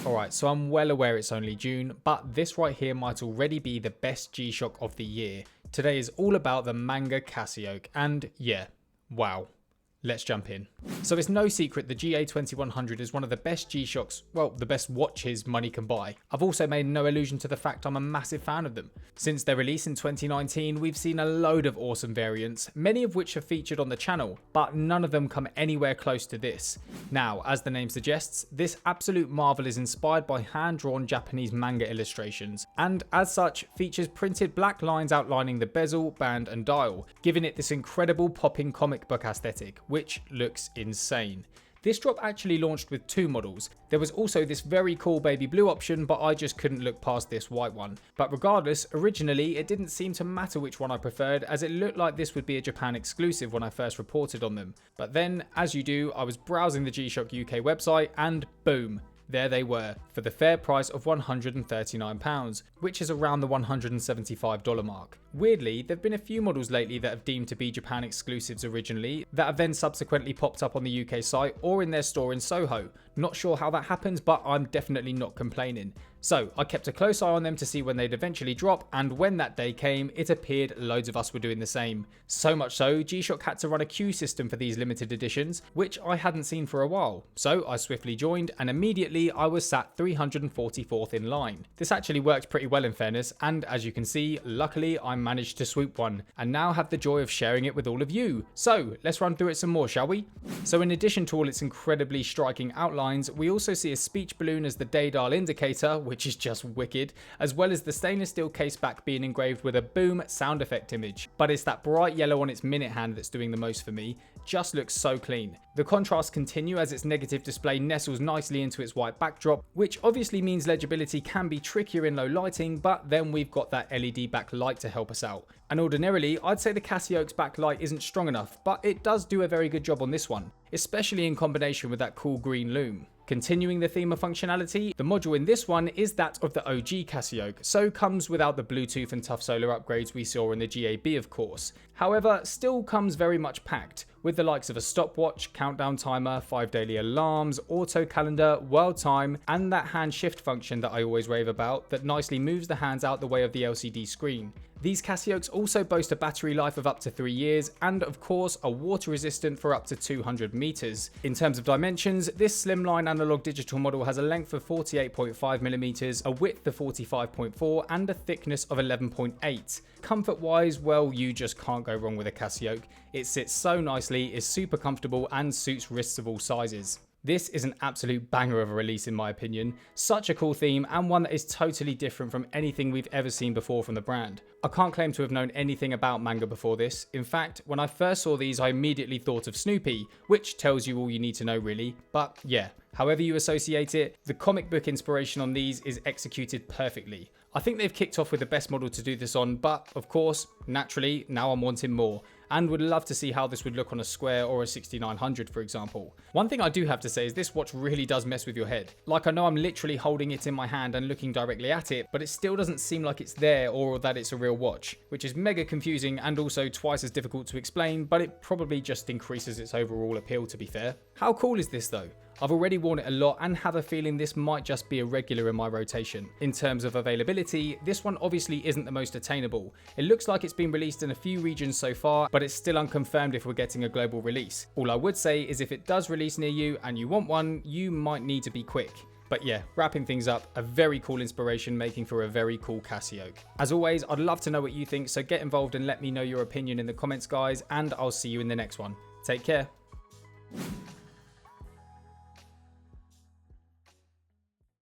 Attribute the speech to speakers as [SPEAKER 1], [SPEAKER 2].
[SPEAKER 1] Alright, so I'm well aware it's only June, but this right here might already be the best G-Shock of the year. Today is all about the Manga Casioak, and yeah, wow. Let's jump in. So it's no secret the GA2100 is one of the best G-Shocks, well, the best watches money can buy. I've also made no illusion to the fact I'm a massive fan of them. Since their release in 2019, we've seen a load of awesome variants, many of which are featured on the channel, but none of them come anywhere close to this. Now, as the name suggests, this absolute marvel is inspired by hand-drawn Japanese manga illustrations, and as such, features printed black lines outlining the bezel, band, and dial, giving it this incredible popping comic book aesthetic, which looks insane. This drop actually launched with two models. There was also this very cool baby blue option, but I just couldn't look past this white one. But regardless, originally it didn't seem to matter which one I preferred, as it looked like this would be a Japan exclusive when I first reported on them. But then, as you do, I was browsing the G-Shock UK website and boom, there they were, for the fair price of £139, which is around the $175 mark. Weirdly, there have been a few models lately that have deemed to be Japan exclusives originally, that have then subsequently popped up on the UK site or in their store in Soho. Not sure how that happens, but I'm definitely not complaining. So I kept a close eye on them to see when they'd eventually drop, and when that day came, it appeared loads of us were doing the same. So much so, G-Shock had to run a queue system for these limited editions, which I hadn't seen for a while. So I swiftly joined, and immediately I was sat 344th in line. This actually worked pretty well in fairness, and as you can see, luckily I managed to swoop one, and now have the joy of sharing it with all of you. So let's run through it some more, shall we? So in addition to all its incredibly striking outlines, we also see a speech balloon as the day dial indicator, which is just wicked, as well as the stainless steel case back being engraved with a boom sound effect image. But it's that bright yellow on its minute hand that's doing the most for me. Just looks so clean. The contrasts continue as its negative display nestles nicely into its white backdrop, which obviously means legibility can be trickier in low lighting, but then we've got that LED backlight to help us out. And ordinarily, I'd say the Casioak's backlight isn't strong enough, but it does do a very good job on this one, especially in combination with that cool green lume. Continuing the theme of functionality, the module in this one is that of the OG Casioak, so comes without the Bluetooth and tough solar upgrades we saw in the GAB of course. However, still comes very much packed, with the likes of a stopwatch, countdown timer, 5 daily alarms, auto calendar, world time, and that hand shift function that I always rave about that nicely moves the hands out the way of the LCD screen. These Casioaks also boast a battery life of up to 3 years and of course are water resistant for up to 200 meters. In terms of dimensions, this slimline analog digital model has a length of 48.5mm, a width of 45.4 and a thickness of 11.8. Comfort wise, well, you just can't go wrong with a Casioak. It sits so nicely, is super comfortable and suits wrists of all sizes. This is an absolute banger of a release in my opinion, such a cool theme and one that is totally different from anything we've ever seen before from the brand. I can't claim to have known anything about manga before this. In fact, when I first saw these I immediately thought of Snoopy, which tells you all you need to know really, but yeah. However you associate it, the comic book inspiration on these is executed perfectly. I think they've kicked off with the best model to do this on, but of course, naturally, now I'm wanting more, and would love to see how this would look on a Square or a 6900 for example. One thing I do have to say is this watch really does mess with your head. Like I know I'm literally holding it in my hand and looking directly at it, but it still doesn't seem like it's there or that it's a real watch, which is mega confusing and also twice as difficult to explain, but it probably just increases its overall appeal to be fair. How cool is this though? I've already worn it a lot and have a feeling this might just be a regular in my rotation. In terms of availability, this one obviously isn't the most attainable. It looks like it's been released in a few regions so far, but it's still unconfirmed if we're getting a global release. All I would say is if it does release near you and you want one, you might need to be quick. But yeah, wrapping things up, a very cool inspiration making for a very cool Casioak. As always, I'd love to know what you think, so get involved and let me know your opinion in the comments guys, and I'll see you in the next one. Take care.